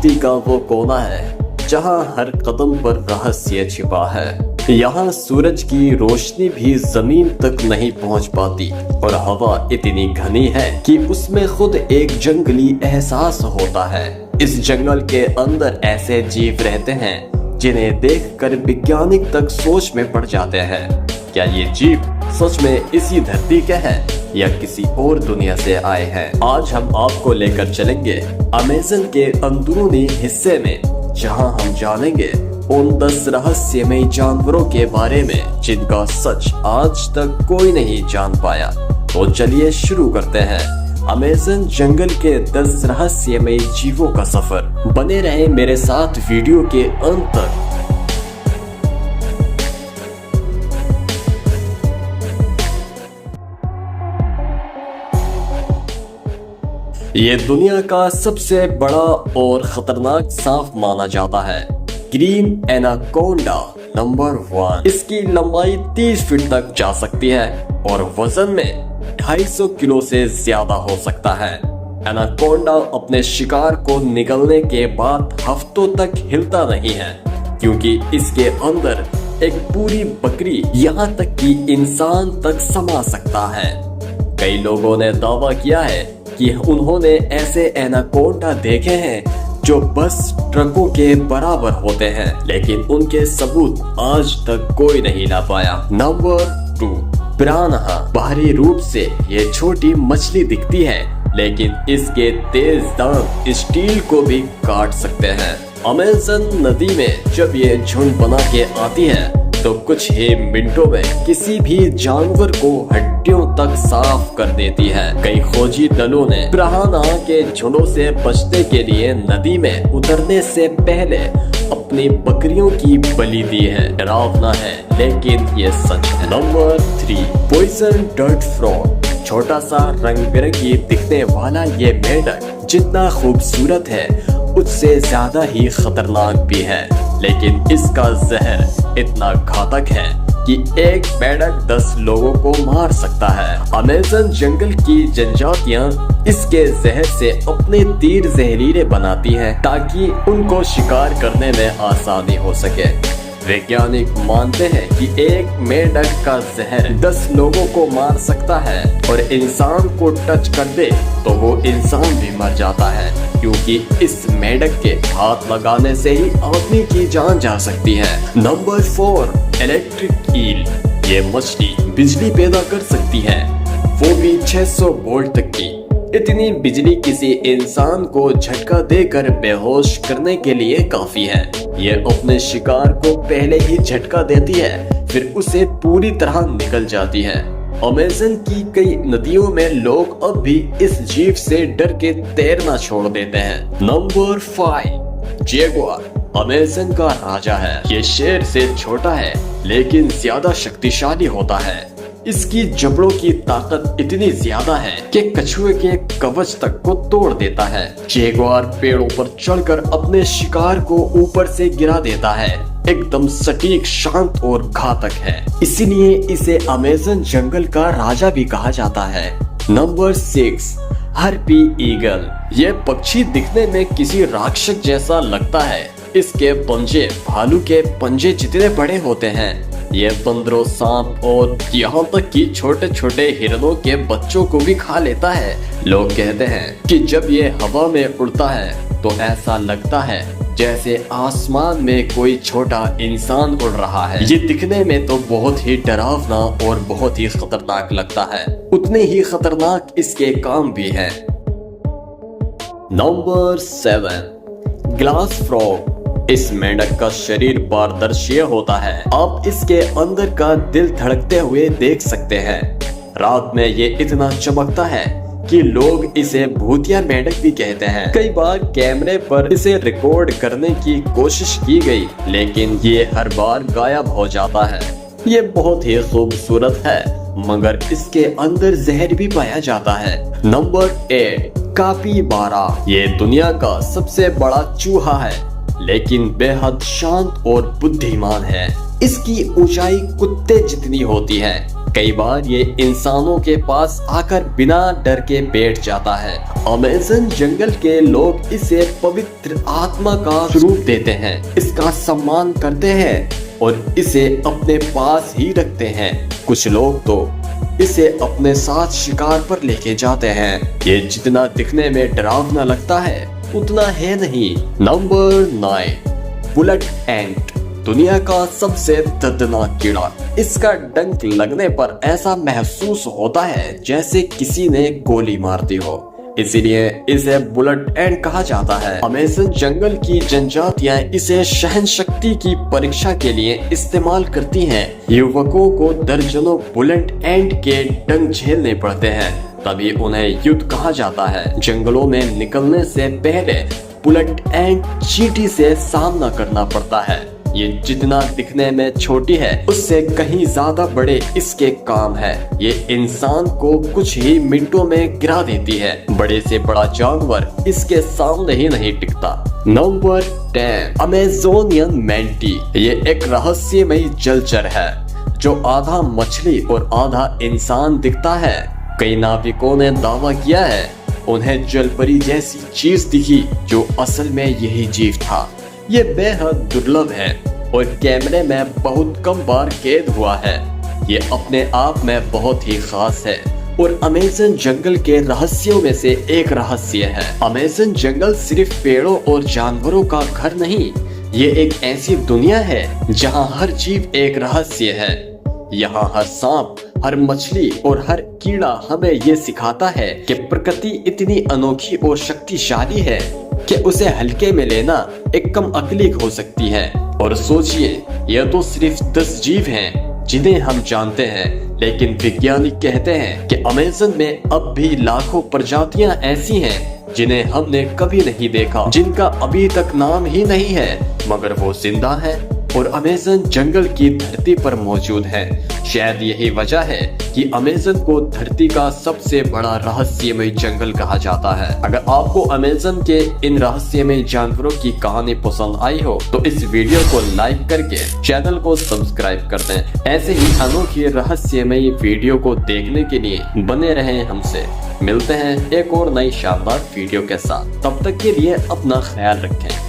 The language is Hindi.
धरती का वो कोना है जहां हर कदम पर रहस्य छिपा है। यहाँ सूरज की रोशनी भी जमीन तक नहीं पहुँच पाती और हवा इतनी घनी है कि उसमें खुद एक जंगली एहसास होता है। इस जंगल के अंदर ऐसे जीव रहते हैं जिन्हें देखकर वैज्ञानिक तक सोच में पड़ जाते हैं। क्या ये जीव सच में इसी धरती के हैं या किसी और दुनिया से आए हैं? आज हम आपको लेकर चलेंगे अमेज़न के अंदरूनी हिस्से में, जहां हम जानेंगे उन 10 रहस्यमय जानवरों के बारे में जिनका सच आज तक कोई नहीं जान पाया। तो चलिए शुरू करते हैं अमेज़न जंगल के 10 रहस्यमय जीवों का सफर। बने रहे मेरे साथ वीडियो के अंत तक। ये दुनिया का सबसे बड़ा और खतरनाक सांप माना जाता है, ग्रीन एनाकोंडा नंबर 1। इसकी लंबाई 30 फीट तक जा सकती है और वजन में 250 किलो से ज्यादा हो सकता है। एनाकोंडा अपने शिकार को निगलने के बाद हफ्तों तक हिलता नहीं है, क्योंकि इसके अंदर एक पूरी बकरी, यहाँ तक कि इंसान तक समा सकता है। कई लोगों ने दावा किया है कि उन्होंने ऐसे एनाकोंडा देखे हैं जो बस ट्रकों के बराबर होते हैं, लेकिन उनके सबूत आज तक कोई नहीं ला पाया। Number 2, piranha. बाहरी रूप से ये छोटी मछली दिखती है, लेकिन इसके तेज दांत स्टील को भी काट सकते हैं। अमेज़न नदी में जब ये झुंड बना के आती है तो कुछ ही मिनटों में किसी भी जानवर को हड्डियों तक साफ कर देती है। कई खोजी दलों ने पिरान्हा के झुंडों से बचने के लिए नदी में उतरने से पहले अपनी बकरियों की बलि दी है। डरावना है लेकिन ये सच है। Number 3, poison dart frog. छोटा सा रंग बिरंगी दिखने वाला ये मेंढक जितना खूबसूरत है उससे ज्यादा ही खतरनाक भी है, लेकिन इसका जहर इतना घातक है कि एक मेंढक 10 लोगों को मार सकता है। अमेज़न जंगल की जनजातियां इसके जहर से अपने तीर जहरीले बनाती हैं ताकि उनको शिकार करने में आसानी हो सके। वैज्ञानिक मानते हैं कि एक मेंढक का जहर 10 लोगों को मार सकता है और इंसान को टच कर दे तो वो इंसान भी मर जाता है, क्योंकि इस मेंढक के हाथ लगाने से ही आदमी की जान जा सकती है। Number 4, electric eel. ये मछली बिजली पैदा कर सकती है, वो भी 600 वोल्ट तक की। इतनी बिजली किसी इंसान को झटका देकर बेहोश करने के लिए काफी है। ये अपने शिकार को पहले ही झटका देती है, फिर उसे पूरी तरह निकल जाती है। अमेज़न की कई नदियों में लोग अब भी इस जीव से डर के तैरना छोड़ देते हैं। Number 5, Jaguar. अमेज़न का राजा है। ये शेर से छोटा है लेकिन ज्यादा शक्तिशाली होता है। इसकी जबड़ों की ताकत इतनी ज्यादा है कि कछुए के कवच तक को तोड़ देता है। जैगुआर पेड़ों पर चढ़कर अपने शिकार को ऊपर से गिरा देता है। एकदम सटीक, शांत और घातक है, इसीलिए इसे अमेज़न जंगल का राजा भी कहा जाता है। Number 6, harpy eagle. ये पक्षी दिखने में किसी राक्षस जैसा लगता है। इसके पंजे भालू के पंजे जितने बड़े होते हैं। ये बंदरों, सांप और यहाँ तक कि छोटे छोटे हिरणों के बच्चों को भी खा लेता है। लोग कहते हैं कि जब ये हवा में उड़ता है तो ऐसा लगता है जैसे आसमान में कोई छोटा इंसान उड़ रहा है। ये दिखने में तो बहुत ही डरावना और बहुत ही खतरनाक लगता है, उतने ही खतरनाक इसके काम भी हैं। Number 7, glass frog. इस मेंढक का शरीर पारदर्शी होता है। आप इसके अंदर का दिल धड़कते हुए देख सकते हैं। रात में ये इतना चमकता है कि लोग इसे भूतिया मेंढक भी कहते हैं। कई बार कैमरे पर इसे रिकॉर्ड करने की कोशिश की गई, लेकिन ये हर बार गायब हो जाता है। ये बहुत ही खूबसूरत है, मगर इसके अंदर जहर भी पाया जाता है। नंबर 8, कापीबारा। ये दुनिया का सबसे बड़ा चूहा है, लेकिन बेहद शांत और बुद्धिमान है। इसकी ऊंचाई कुत्ते जितनी होती है। कई बार ये इंसानों के पास आकर बिना डर के बैठ जाता है। अमेज़न जंगल के लोग इसे पवित्र आत्मा का रूप देते हैं, इसका सम्मान करते हैं और इसे अपने पास ही रखते हैं। कुछ लोग तो इसे अपने साथ शिकार पर लेके जाते हैं। ये जितना दिखने में डरावना लगता है उतना है नहीं। नंबर 9, बुलेट एंट, दुनिया का सबसे दर्दनाक कीड़ा। इसका डंक लगने पर ऐसा महसूस होता है जैसे किसी ने गोली मार दी हो, इसीलिए इसे बुलेट एंट कहा जाता है। अमेज़न जंगल की जनजातियां इसे सहन शक्ति की परीक्षा के लिए इस्तेमाल करती हैं। युवकों को दर्जनों बुलेट एंट के डंक झेलने पड़ते हैं, तभी उन्हें युद्ध कहा जाता है। जंगलों में निकलने से पहले बुलेट एंट चींटी से सामना करना पड़ता है। ये जितना दिखने में छोटी है उससे कहीं ज्यादा बड़े इसके काम है। ये इंसान को कुछ ही मिनटों में गिरा देती है। बड़े से बड़ा जानवर इसके सामने ही नहीं टिकता। Number 10, Amazonian manatee. ये एक रहस्यमयी जलचर है जो आधा मछली और आधा इंसान दिखता है। कई नाविकों ने दावा किया है उन्हें जलपरी जैसी चीज दिखी जो असल में यही जीव था। ये बेहद दुर्लभ है और कैमरे में बहुत कम बार कैद हुआ है। ये अपने आप में बहुत ही खास है और अमेज़न जंगल के रहस्यों में से एक रहस्य है। अमेज़न जंगल सिर्फ पेड़ों और जानवरों का घर नहीं, ये एक ऐसी दुनिया है जहां हर जीव एक रहस्य है। यहाँ हर सांप, हर मछली और हर कीड़ा हमें ये सिखाता है कि प्रकृति इतनी अनोखी और शक्तिशाली है कि उसे हल्के में लेना एक कम अकली हो सकती है। और सोचिए, यह तो सिर्फ 10 जीव हैं जिन्हें हम जानते हैं, लेकिन वैज्ञानिक कहते हैं कि अमेज़न में अब भी लाखों प्रजातियां ऐसी हैं जिन्हें हमने कभी नहीं देखा, जिनका अभी तक नाम ही नहीं है, मगर वो जिंदा है और अमेज़न जंगल की धरती पर मौजूद है। शायद यही वजह है कि अमेज़न को धरती का सबसे बड़ा रहस्यमय जंगल कहा जाता है। अगर आपको अमेज़न के इन रहस्यमय जानवरों की कहानी पसंद आई हो तो इस वीडियो को लाइक करके चैनल को सब्सक्राइब कर दें। ऐसे ही अनोखी रहस्यमय वीडियो को देखने के लिए बने रहें हमसे। मिलते हैं एक और नई शानदार वीडियो के साथ, तब तक के लिए अपना ख्याल रखें।